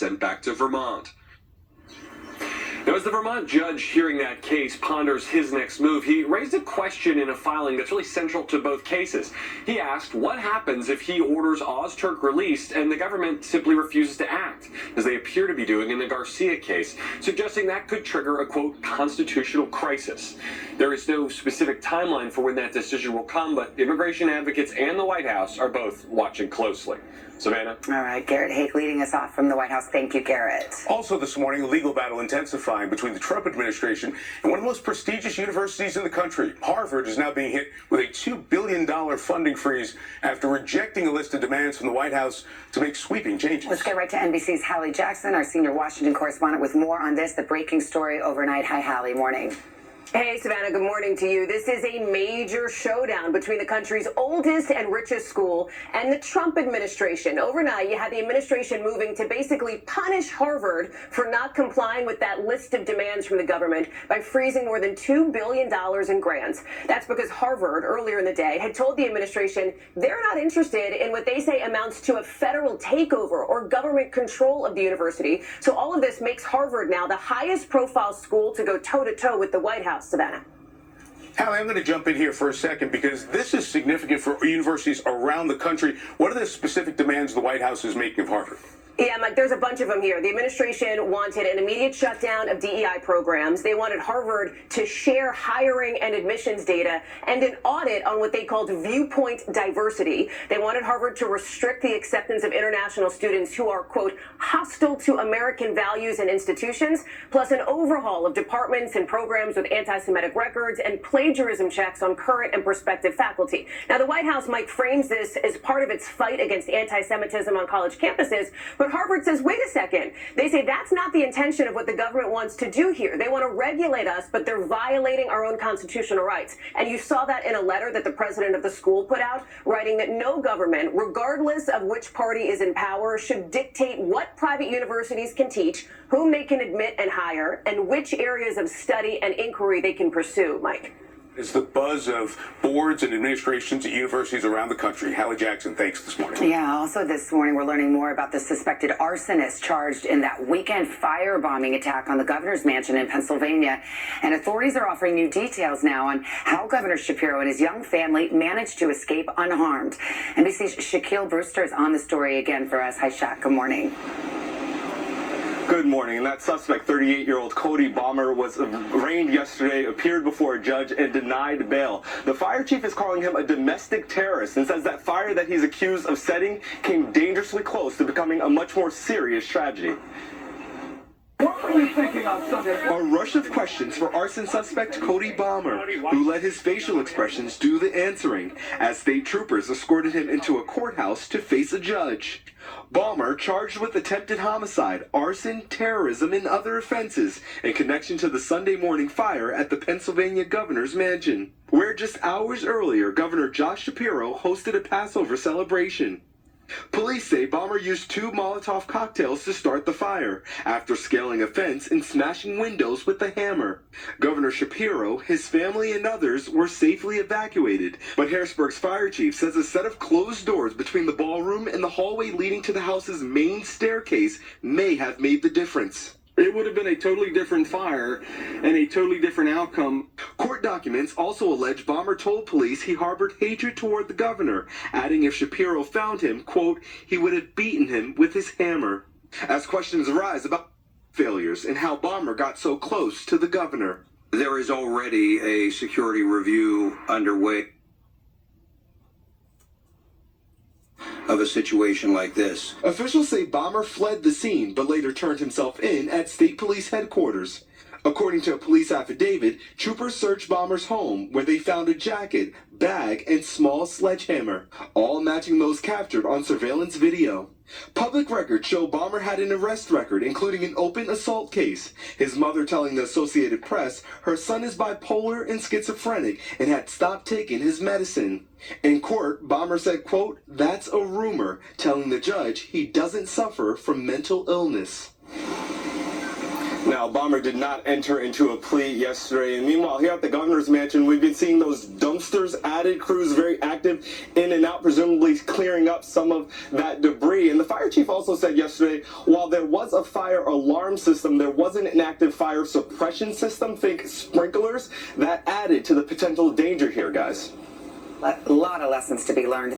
sent back to Vermont. Now, as the Vermont judge hearing that case ponders his next move, he raised a question in a filing that's really central to both cases. He asked what happens if he orders Ozturk released and the government simply refuses to act, as they appear to be doing in the Garcia case, suggesting that could trigger a, quote, constitutional crisis. There is no specific timeline for when that decision will come, but immigration advocates and the White House are both watching closely. Savannah? All right, Garrett Haake leading us off from the White House. Thank you, Garrett. Also this morning, a legal battle intensifying between the Trump administration and one of the most prestigious universities in the country. Harvard is now being hit with a $2 billion funding freeze after rejecting a list of demands from the White House to make sweeping changes. Let's get right to NBC's Hallie Jackson, our senior Washington correspondent, with more on this, the breaking story overnight. Hi, Hallie. Morning. Hey, Savannah, good morning to you. This is a major showdown between the country's oldest and richest school and the Trump administration. Overnight, you had the administration moving to basically punish Harvard for not complying with that list of demands from the government by freezing more than $2 billion in grants. That's because Harvard, earlier in the day, had told the administration they're not interested in what they say amounts to a federal takeover or government control of the university. So all of this makes Harvard now the highest profile school to go toe-to-toe with the White House. Savannah. Hallie, I'm going to jump in here for a second because this is significant for universities around the country. What are the specific demands the White House is making of Harvard? Yeah, Mike, there's a bunch of them here. The administration wanted an immediate shutdown of DEI programs. They wanted Harvard to share hiring and admissions data and an audit on what they called viewpoint diversity. They wanted Harvard to restrict the acceptance of international students who are, quote, hostile to American values and institutions, plus an overhaul of departments and programs with anti-Semitic records and plagiarism checks on current and prospective faculty. Now, the White House, Mike, frames this as part of its fight against anti-Semitism on college campuses, but Harvard says, wait a second. They say that's not the intention of what the government wants to do here. They want to regulate us, but they're violating our own constitutional rights. And you saw that in a letter that the president of the school put out, writing that no government, regardless of which party is in power, should dictate what private universities can teach, whom they can admit and hire, and which areas of study and inquiry they can pursue, Mike. Is the buzz of boards and administrations at universities around the country. Hallie Jackson, thanks this morning. Yeah, also this morning we're learning more about the suspected arsonist charged in that weekend firebombing attack on the governor's mansion in Pennsylvania. And authorities are offering new details now on how Governor Shapiro and his young family managed to escape unharmed. NBC's Shaquille Brewster is on the story again for us. Hi, Shaq. Good morning. Good morning. And that suspect, 38-year-old Cody Bomber, was arraigned yesterday, appeared before a judge, and denied bail. The fire chief is calling him a domestic terrorist and says that fire that he's accused of setting came dangerously close to becoming a much more serious tragedy. What were you thinking on Sunday? A rush of questions for arson suspect Cody Bomber, who let his facial expressions do the answering, as state troopers escorted him into a courthouse to face a judge. Bomber charged with attempted homicide, arson, terrorism, and other offenses in connection to the Sunday morning fire at the Pennsylvania governor's mansion, where just hours earlier, Governor Josh Shapiro hosted a Passover celebration. Police say Bomber used 2 Molotov cocktails to start the fire, after scaling a fence and smashing windows with a hammer. Governor Shapiro, his family, and others were safely evacuated, but Harrisburg's fire chief says a set of closed doors between the ballroom and the hallway leading to the house's main staircase may have made the difference. It would have been a totally different fire and a totally different outcome. Court documents also allege Bomber told police he harbored hatred toward the governor, adding if Shapiro found him, quote, he would have beaten him with his hammer. As questions arise about failures and how Bomber got so close to the governor. There is already a security review underway of a situation like this. Officials say Bomber fled the scene, but later turned himself in at state police headquarters. According to a police affidavit, troopers searched Bomber's home, where they found a jacket, bag, and small sledgehammer, all matching those captured on surveillance video. Public records show Bomber had an arrest record, including an open assault case. His mother telling the Associated Press her son is bipolar and schizophrenic and had stopped taking his medicine. In court, Bomber said, quote, that's a rumor, telling the judge he doesn't suffer from mental illness. Now, Bomber did not enter into a plea yesterday, and meanwhile, here at the governor's mansion, we've been seeing those dumpsters added, crews very active in and out, presumably clearing up some of that debris. And the fire chief also said yesterday, while there was a fire alarm system, there wasn't an active fire suppression system, think sprinklers, that added to the potential danger here, guys. A lot of lessons to be learned.